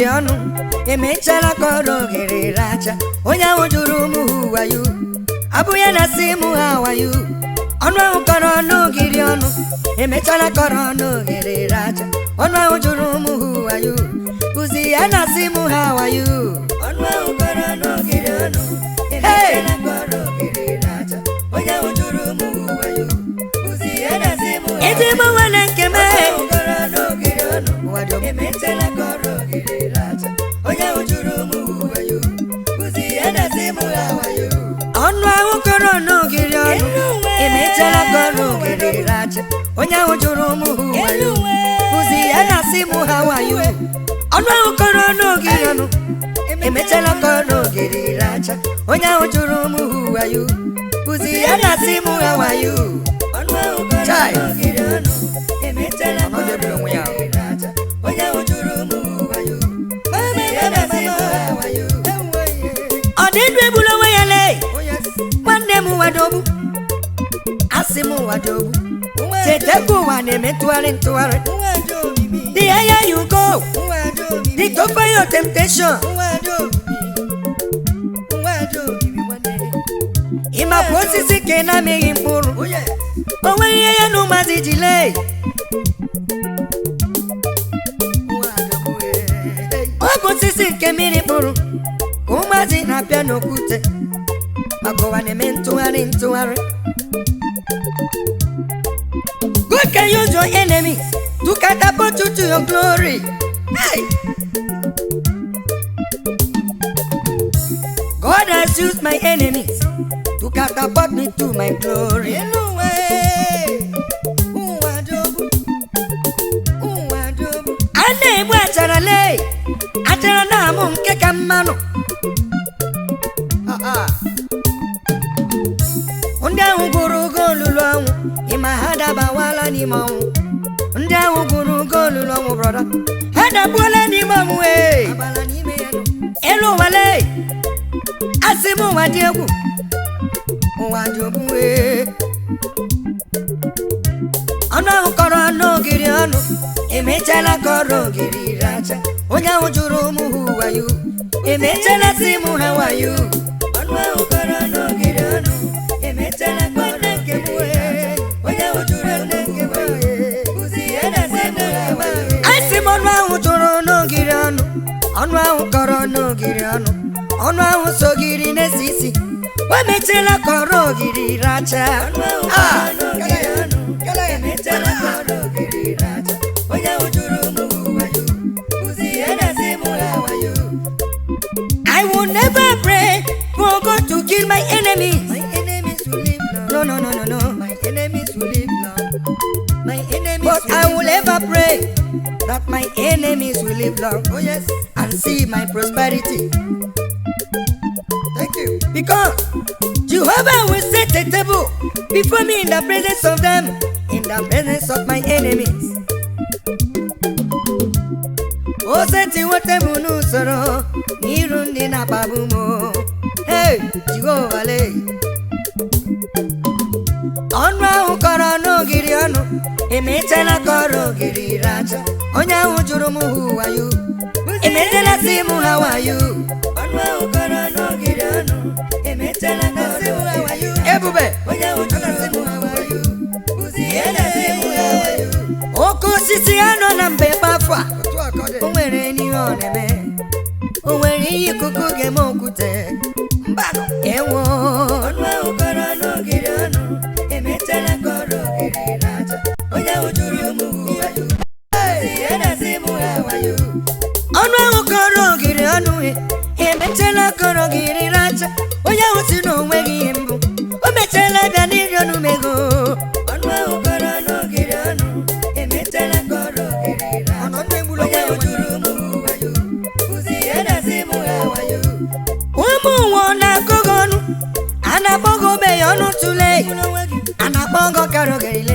ogiri ọnụ emechala kọrọ ogiri racha onye ahụ jụrụ m who are you abụ ya na si m how are you ọnụ ahụ kọrọ ọnụ ogiri ọnụ emechala kọrọ ọnụ ogiri racha ọnụ ahụ jụrụ m who are you bụzi ya na si m how are you ọnụ ahụ kọrọ ọnụ ogiri ọnụ emechala kọrọ ogiri racha onye ahụ jụrụ m who are you bụzi ya na si m ede m nwere nke m kọrọ ọnụ ogiri ọnụ emechala kọrọ ogiri racha onye ahụ jụrụ m who are you bụzi ya na si m how are you ọnụ ahụ kọrọ ọnụ ogiri ọnụ emechala kọrọ ogiri racha onye ahụ jụrụ m who are you bụzi ya na si m how are you ọnụ ahụ kọrọ ọnụ ogiri ọnụ emechala kọrọ ogiri racha onye ahụ jụrụ m who are you bụzi ya na si m how are you ọnụ ahụ kọrọ ọnụ ogiri ọnụ emechala kọrọ ogiri racha onye ahụ jụrụ m who are you bụzi ya na si m how are you ọ dị ndụ egbula onwe ya lee nwanne m wadogbu asị m wadogbu chetekwa ụwa na-eme ntụgharị the higher you go the tougher your temptation ịmapụ osisi ka ị na-amịghị mkpụrụ o nweghị ihe ya na ụmụazị ji lee ọ bụ osisi nke mmiri mkpụrụ ka ụmụazị na-apịa n'okwute maka ụwa na-eme ntụgharị God can use your enemies to catapult you to your glory. Hey! God has used my enemies to catapult me to my glory. Ana ebu achara lee achara na amụ nke ka mmanụ ndị ahụ gụrụ ogo olulu ọnwụ ịma ha dabawala n'ime ọnwụ ndị ahụ gụrụ ogo olulu ọnwụ brọda ha dabuola n'ime ọnwụ elu ụwa lee asị m ụwa dị egwu ụwa dị ogbu ọnụ ahụ kọrọ ọnụ ogiri ọnụ emechala kọrọ ogiri racha onye ahụ jụrụ m who are you emechala si m how are you ọnụ ahụ kọrọ ọnụ ogiri ọnụ emechala kọrọ ogiri racha onye ahụ jụrụ m who are you bụzi ya na si m how are you asị m ọnụ ahụ jụrụ n'ogiri ọnụ ọnụ ahụ kọrọ n'ogiri ọnụ ọnụ ahụ sogiri na-esi isi o mechala kọrọ ogiri racha emechala kọrọ ogiri racha onye ahụ jụrụ m who are you bụzi ya na si m how are you I will never pray for God to kill my enemies. My enemies will live long. No. My enemies will live long. My enemies but I will ever pray that my enemies will live long. Oh yes, and see my prosperity. Thank you. Because Jehovah will set a table before me in the presence of them, in the presence of my enemies. O seti whatever no sorrow, n'iru ndị na-akpagbu m. Hey, Jehovah le. Ọnụ ahụ kọrọ n'ogiri ọnụ, emechala kọrọ ogiri racha. Onye ahụ jụrụ m who are you, emechala si m how are you. Ọnụ ahụ kọrọ n'ogiri ọnụ, emechala kọrọ how are you. Ebube, onye ahụ jụrụ m how are you, bụzi ya na si m how are you. Oke osisi anọ na mbe afọ a. O nwere n'ihe ọ na-eme o nwere ihe ikuku ga-eme okwute mbanụ ewo ọnụ ahụ kọrọ n'ogiri ọnụ emechala kọrọ ogiri racha onye ahụ jụrụ m who are you bụzi ya na si m how are you ọnụ ahụ kọrọ ogiri ọnụ emechala kọrọ ogiri racha onye ahụ si na onweghị ihe mbụ o mechala bịa n'iri ọnụ mego ọnụ ahụ kọrọ n'ogiri ọnụ emechala kọrọ ogiri racha onye ahụ jụrụ m who are you bụzi ya na si m how are you ụmụ nwa na-akọghị ọnụ a na-akpọghị obenye ọnụ tụle a na-akpọghị kara ogerile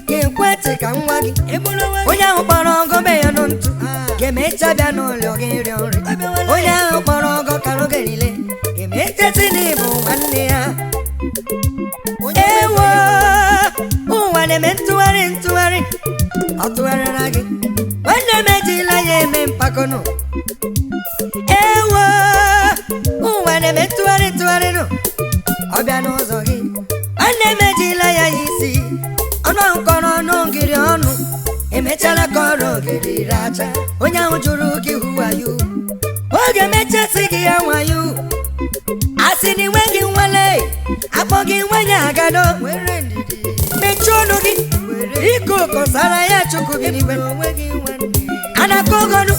ga-ekwetị ka nwa gị onye ahụ kpọrọ ọgọ obenye ọnụ ntụ ga-emecha bịa n'ụlọ gị rịọ nri onye ahụ kpọrọ ọgọ kara ogerile ga-emecheti n'ịbụ nwanne ya ewo ụwa na-eme ntụgharị ọ tụgharịra gị nwanne m ejila ya eme mpakọnụ racha onye ahụ jụrụ gị who are you oge mechasị gị ya nwayo asị na enweghị nwale akpọ gị nwenye agado mechie ọnụ gị iko kọsara ya Chukwu gị n'igwe anaka ogonu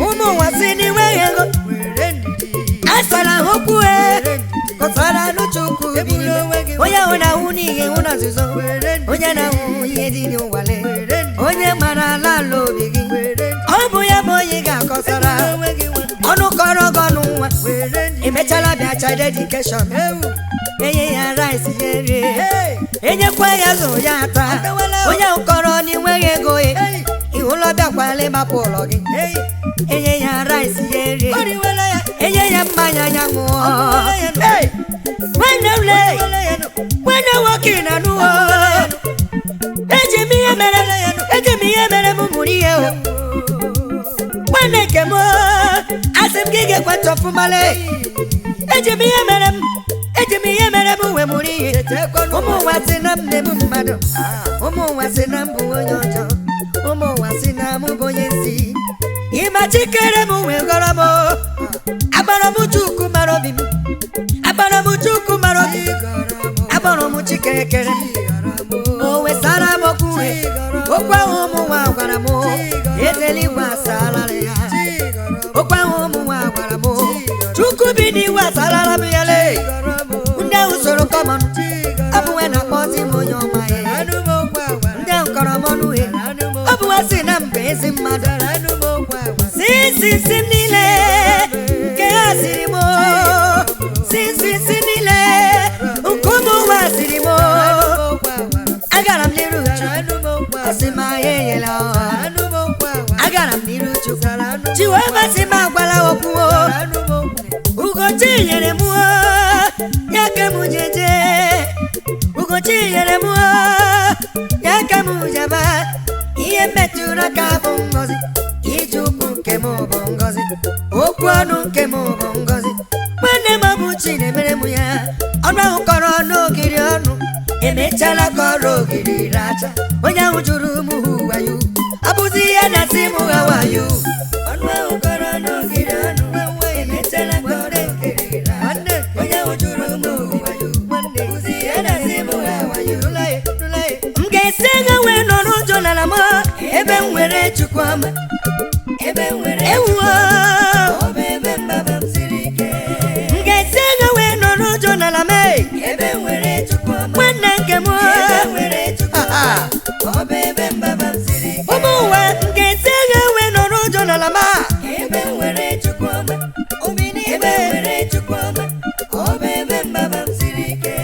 ụmụ ụwa si n'enweghị ego asara okwu kọsara anụ Chukwu gị onye ahụ na-ahụ n'ihe hụ na nzuzo onye na-ahụ ihe dị n'ụwale onye mara ala ala obi gị ọ bụ ya bụ onye ga-akọsara ọnụ kọrọ gị ọnụ nwa emechala bịa cha dedikeshọn enye ya rice ya rie enyekwa ya zụ ya ata onye ahụ kọrọ n'inweghị ego ihụlọ bịakwala ịgbapụ ụlọ gị enye ya rice ya rie enye ya mmanya ya ṅụọ nwanne ule nwanne nwoke na nụọ eji m ihe mere m mụrụ ihe o nwanne nke m asị m gị ga-ekweta ọfụmale eji m ihe mere m wee mụrụ ihe ụmụ ụwa si na m na-ebu mmadụ ụmụ ụwa si na m bụ onye ọjọọ ụmụ ụwa si na m bụ onye nsi ịmachikere m wee gọrọ m agbara m Chukwu mara obi m agbara m Chukwu mara obi agbara m Chikere o wesara m okwu ahụ ụmụ nwa gwara m ezeligwe asarara ya okwu ahụ ụmụ nwa gwara m Chukwu bi n'iwe asarara m ya le ndị ahụ soro kọmọn ọ bụ nwe na-akpọzi m onye ọma ya ndị ahụ kọrọ m ọnụ ọ bụ nwa si na mba ezi mmadụ si m niile nke ha siri m si niile nke ụmụ nwa siri m agara m n'iru Chukwu asị m ahịa enyela agara m n'iru Chukwu Jehova sị m agwala okwu Ugochi nyere m ya ka m jeje Ugochi nyere m ya ka m jaba ihe metụrụ aka bụ ngọzi ije ụkwụ nke m bụ ngọzi okwu ọnụ nke m bụ ngọzi nwanne m bụ chi na-emere m ya ọnụ ahụ kọrọ n'ogiri ọnụ emechala kọrọ ogiri racha onye ahụ jụrụ m who are you abụzi ya na si m how are you ọnụ ahụ kọrọ n'ogiri ọnụ emechala kọrọ ogiri racha onye ahụ jụrụ m who are you abụzi ya na si m how are you m ga-esi ego wee nọ n'ụjọ n'ala m ebe m nwere Chukwu ọma ebe m nwere ewuo ebe mbaba m siri ike m ga-esi ego wee nọ n'ụjọ n'ala m ebe m nwere Chukwu ọma nwanne nke m ebe mbaba m siri ike ụmụ ụwa m ga-esi ego wee nọ n'ụjọ n'ala m ebe m nwere Chukwu ọma ebe m nwere Chukwu ọma ebe mbaba m siri ike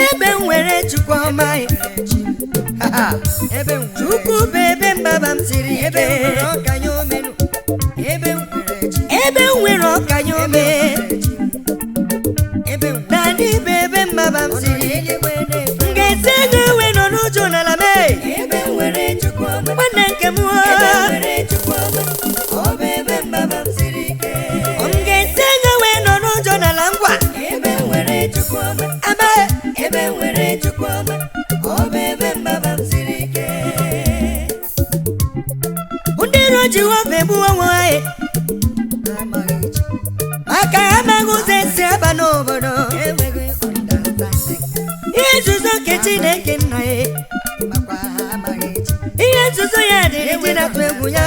ebe m nwere Chukwu ọma Chukwu bụ ebe mbaba m siri ike ebe m nwere ọkanya ome naanị bụ ebe mbaba m siri ike m ga-esi ego ewe nọ n'ụjọ n'ala m nwanne nke m m ga-esi ego ewe nọ n'ụjọ n'ala ngwa ama ndị iro Jehova egbuwo onwe ha maka amaghị ụzọ esi aba n'obodo ihe nzuzo nke Chineke nna ya ihe nzuzo ya dịrị ndị na-atụ egwu ya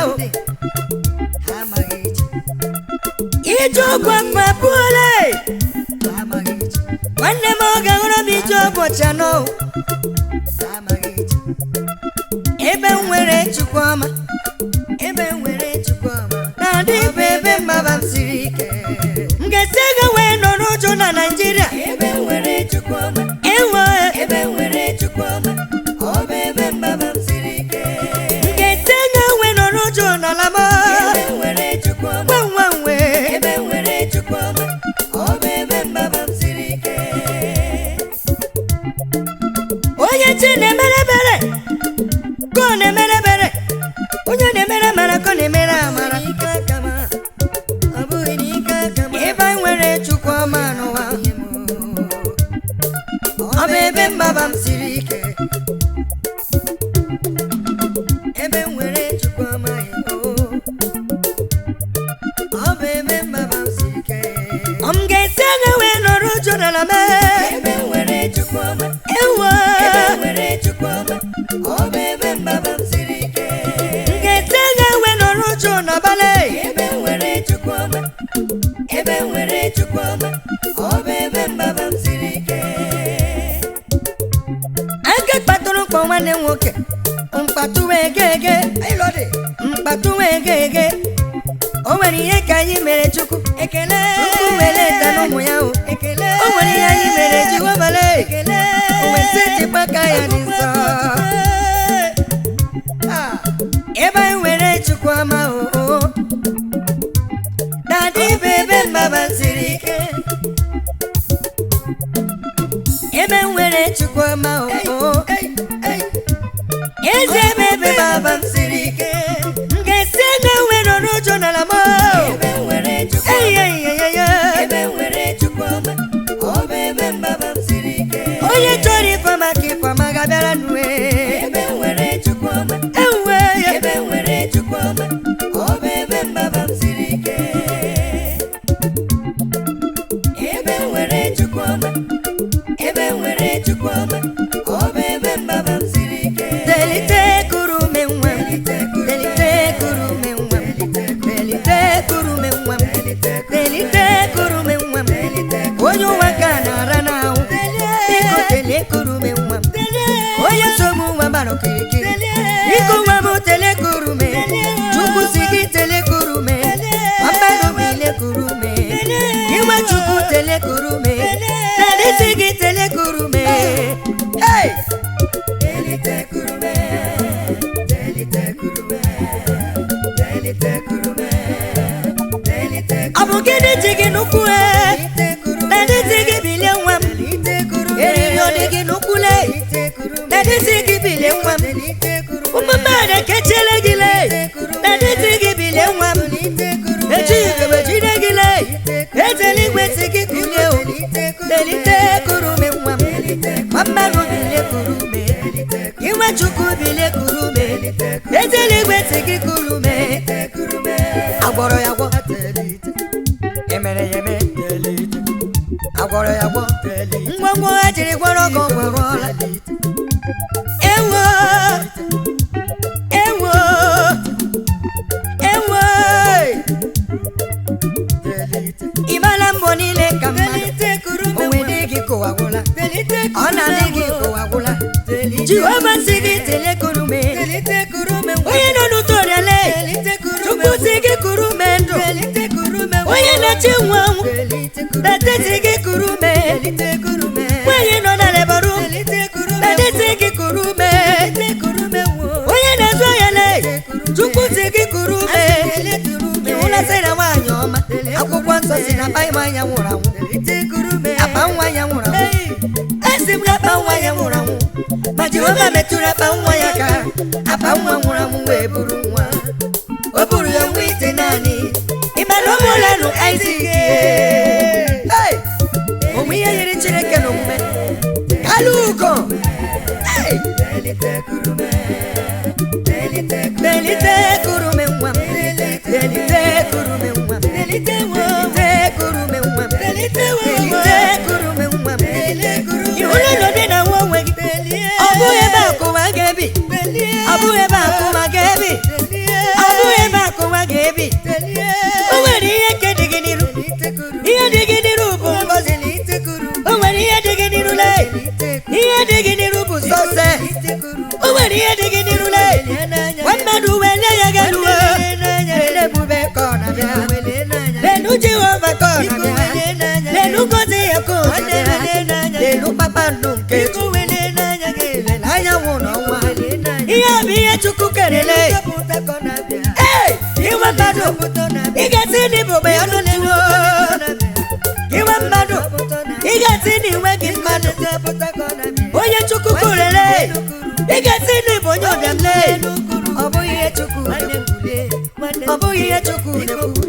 ije ọgwụ afọ apụọla nwanne m ọ ga-ahụrụ m ije ụbọchị anọ ebe m nwere Chukwu ọma na-adị bụ ebe mbaba m siri ike m ga-esi ego wee nọ n'ụjọ na Naịjirịa ewe m ga-esi ego wee nọ n'ụjọ n'ala m gwanwanwe onye chi na-emere ebere ka ọ na-emere ebere onye na-emere amara ka ọ na-emere amara ebe anyị nwere Chukwu ọma n'ụwa ọ bụ ebe mbaba m siri ike nwanne nwoke mkpatụ egege mkpatụ egege o nwere ihe ka anyị mere Chukwu ekele Chukwu mere ta n'ụmụ ya o ekele o nwere ihe anyị mere Jehova ekele o nwere setịkwa ka ya dị nsọ ebe anyị nwere Chukwu ọma o dadị bebe mbaba siri ike ebe nwere Chukwu ọma o eze bebe baba siri ike ngesi na nwere n'ụjọ n'ala m ebe nwere Chukwu ebe nwere Chukwu ọma ọ bụ ebe mbaba siri ike onye chọrọ ifeọma ka ifeọma ga-abịara nwe ebe nwere Chukwu ọma ebe nwere Chukwu ọma ọ bụ ebe mbaba siri ike ebe nwere Chukwu ọma ebe nwere Chukwu ọma ọ bụ ebe mbaba siri ike delite kuru me nwa delite kuru me nwa delite kuru me nwa delite kuru me nwa onye ụwa ka na-ara n'ahụ biko tele kuru me nwa onye nsogbu nwa gbara okirikiri biko nwa m tele kuru me Chukwu si gị tele kuru me mmadụ bile kuru me inwe Chukwu tele kuru me dadị si gị tele kuru me delite kuru me delite kuru me delite kuru me ọ bụ gịnị ji gị n'ụkwụ dadị si gị bilie nwa m eriri ọ dị gị n'ụkwụ dadị si gị bilie nwa m ụmụ mmadụ ekechiele gị dadị si gị bilie nwa m ejighị ikebe jide gị ejela igwe si gị kulie o delite kuru me nwa m mmadụ bilie kuru me inwe Chukwu bilie kuru me ejela igwe si gị kuru me agwọrọ ya gwọ emere ya eme agwọrọ ya gwọ ngwongwo ha jiri gwọrọ gị ọgwọrọla ewo ewo ewo ịmala mbọ niile ka mmadụ onwe dị gị kụwagwụla ọ na-adị gị kụwagwụla Jehova si gị tele kuru me onye nọ n'ụtọ ọrịale Chukwu si gị kuru me ndụ onye na-eche nwa anwụ dade si gị kuru me onye nọ na lebaru dade si gị kuru me onye na-azụ ọyale Chukwu si gị kuru me ịhụla sị na nwaanyị ọma akwụkwọ nsọ si na akpa anya nwụrụ anwụ akpa nwa ya nwụrụ anwụ esi m na akpa nwa ya nwụrụ anwụ ma Jehova metụrụ akpa nwa ya ka akpa nwa nwụrụ anwụ wee buru nwa o buru ya nwa ite naanị ịmana ọ mụlanụ Isaac onwe ihe yiri Chineke n'omume kalụ ugo delite kuru me nwa m delite kuru me nwa m delite kuru me nwa m delite kuru me nwa m ịhụla n'obi na nwa onwe gị ọ bụghị ebe akụwa ga-ebi ọ bụghị ebe akụwa ga-ebi ọ bụghị ebe akụwa ga-ebi o nwere ihe nke dị gị n'iru ihe dị gị n'iru bụ ngọzi o nwere ihe dị gị n'iru ihe dị gị n'iru bụ sọse o nwere ihe dị gị n'iru nwa mmadụ wele ya galuo ebube ka ọ na-abịa lenu Jehova ka ọ na-abịa lenu ngọzi ya ka ọ na-abịa lenu kpakpando nke Chukwu anyanwụ n'ọnwa ihe a bụ ihe Chukwu kerele iwe mmadụ ị ga-esi n'ịbụ mgbe ya nụliwo iwe mmadụ ị ga-esi n'iwe gị mmadụ onye Chukwu kurele ị ga-esi n'ịbụ onye ọbịamle ọ bụghị ihe Chukwu ọ bụghị ihe Chukwu na-ekwu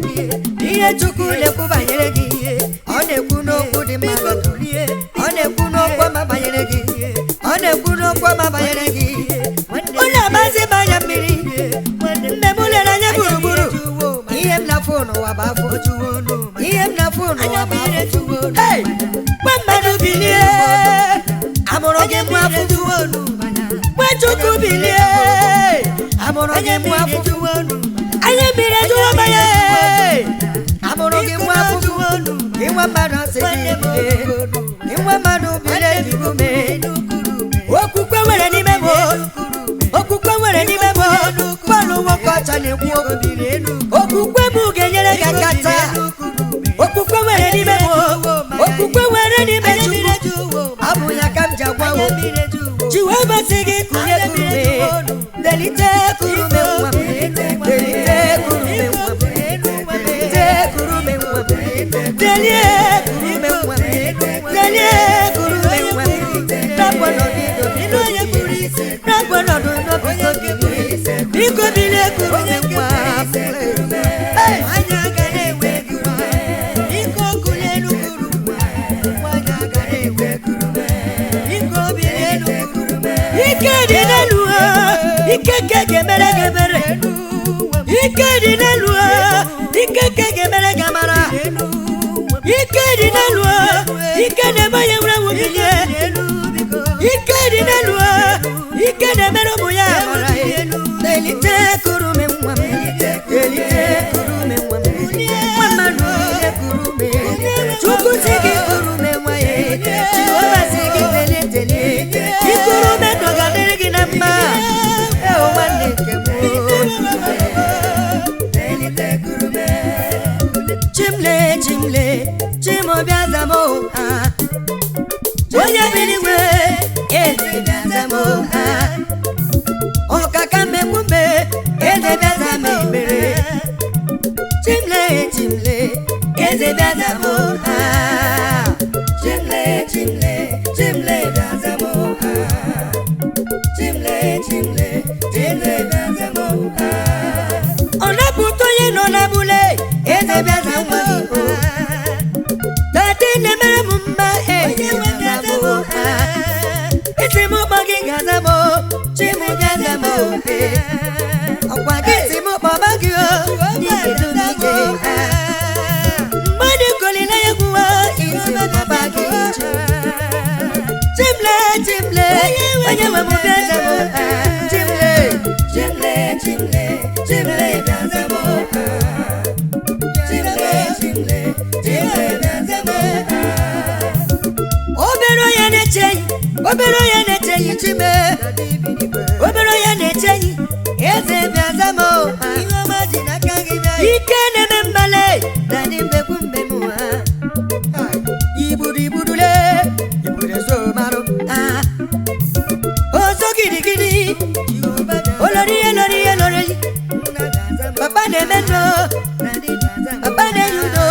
ihe Chukwu na-ekwu banyere gị ọ na-ekwu n'okwu dị mma ọ na-ekwu n'okwu ọma banyere gị ọ na-ekwu n'okwu ọma banyere gị ọ na-agbazi m anya mmiri mgbe m lere anya gburugburu ihe m na-afụ n'ụwa bụ afọ ihe m na-afụ n'ụwa bụ afọ gwa mmadụ bilie amụrụ gị mụ afọ gwa Chukwu bilie amụrụ gị mụ afọ anya mmiri ejuwo mmanya amụrụ gị mụ afọ inwe mmadụ asị gị inwe mmadụ bilie ebigo me okwukwe nwere n'ime m na-ekwu okwukwe m ga-enyere gị aka taa. Okwukwe nwere n'ime m, okwukwe nwere n'ime Chukwu. Abụ ya ka m ji agwa o. Jehova sị gị kụnye kurume, delite kurume nwa m, delite kurume nwa m, delite kurume nwa m, delie kurume nwa m, delie kurume nwa m. Rapụ n'ọdịdo bino onye kpuru isi, rapụ n'ọdịdo bino onye kpuru isi. Biko bilie kurume nwa m. Anya ga na-enwe kurume, biko kulie elu kurume. Anya ga na-enwe kurume, biko bilie elu kurume. Ike dị n'elu ha, ike ke ga-emere ga-emere. Ike dị n'elu ha, ike ke ga-emere ga-amara. Ike dị n'elu ha, ike na-eme onye nwere nwunye. Ike dị n'elu ha, ike na-emere ụmụ ya amara. Delite kurume nwa m, delite kurume nwa m. Nwa mmadụ delite kurume, Chukwu sị gị kurume nwa ya. Jehova sị gị delie. Ikurume ndụ ga-adịrị gị na mma. Ewo nwanne nke m. Chimle, chimle, chimobịa zamo ha. Onye bi n'igwe, eze bịa zamo ha. Ọkaka mmegbume, eze bịa zamo ekpere. Chimle, chimle, eze bịa zamo ha. Chimle, chimle, chimle bịa zamo ha. Chimle, chimle, chimle bịa zamo ha. Ọ na-apụta onye nọ n'abụle, eze bịa zamo ha. Dade na-emere m mma, eze bịa zamo ha. Isi m ụkpọ gị ga-azamo, chi m bịa zamo ha. Ọkwa gị si m ụkpọba gị o, n'ihi n'ije ha. Mmadụ kolile ya gwuo, isi m ụkpọba gị ije. Chimle, chimle, onye nwe m bịa zamo ha. Chimle, chimle, chimle, chimle bịa zamo ha. Chimle, chimle, chimle bịa zamo ha. Obere onye na-eche yi, obere onye na-eche yi chime. Obere onye na-eche yi, eze bịa zamo ha. Ike na-eme mbale, na ndị mbekwu mbemu ha. Ibudule, ibure so marụ ha. Ozo gidigidi, olori elori. Papa na-eme no, papa na-enye udo.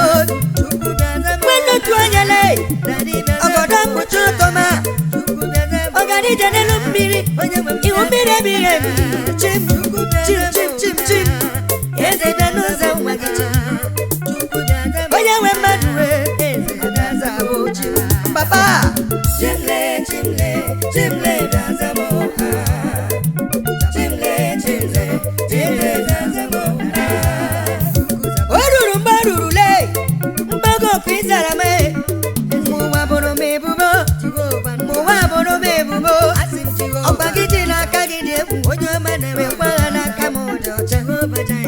Mwenye tu anyele, ọgọdọ mkpuchi ụtọma. Ọganije n'elu mmiri, iwu mmiri ebighị ebi. Chim. Eze bịa n'ụzọ nwa gị chim. Onye nwe mmadụ eze bịa zamo chi. Papa, chimle, chimle, chimle bịa zamo ha. Chimle, chimle, chimle bịa zamo ha. O ruru mgbe o rurule, mgbago okwu ịzara me. Mụwa bụrụ m ebubo, mụwa bụrụ m ebubo. Ọkwa gị dị n'aka gị dị egwu, onye ọma na-enwekwa ha n'aka m dị ọcha.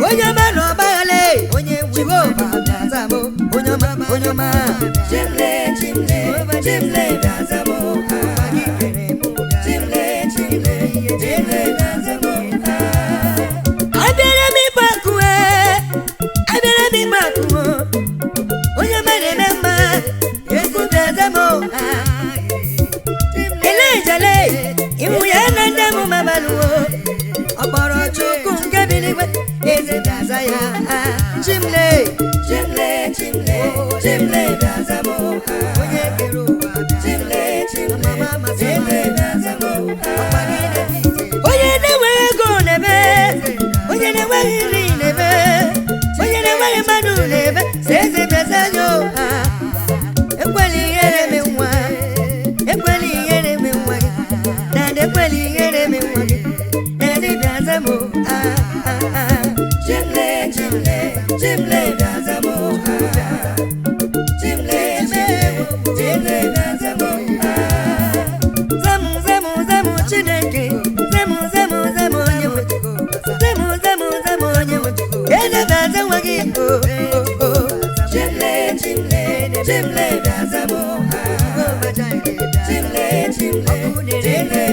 Onye ọma na ọgbaghale, Jehova bịa zamo, onye ọma. Chimle, chimle, chimle bịa zamo ha. Chimle, chimle, chimle bịa zamo ha. Abịara m ịgba akụ, abịara m ịgba akụ. Onye ọma na-eme mma, Egwu bịa zamo ha. Elejele, iwu ya na ndị m mabalụwo. Ọkpọrọ Chukwu nke bi n'igwe, eze bịa za ya. Chimle, chimle, chimle, chimle bịa zamo ha. Onye kere ụwa bịa. Chimle, chimle, chimle bịa zamo ha. Onye na-enweghị ego na-ebe, onye na-enweghị nri na-ebe, onye na-enweghị mmadụ na-ebe, si eze bịa za ya ha. Ekwela ihere eme nwa, ekwela ihere eme nwa gị. Dada ekwela ihere eme nwa gị. Dada bịa zamo ha. Chimle, chimle, chimle bịa zamo ha. Chimle, chimle bịa zamo ha. Zamo Chineke, zamo onye nwe. Zamo onye nwe. Eze bịa zamo gị o. Chimle, chimle, chimle bịa zamo ha. Chimle, chimle, chimle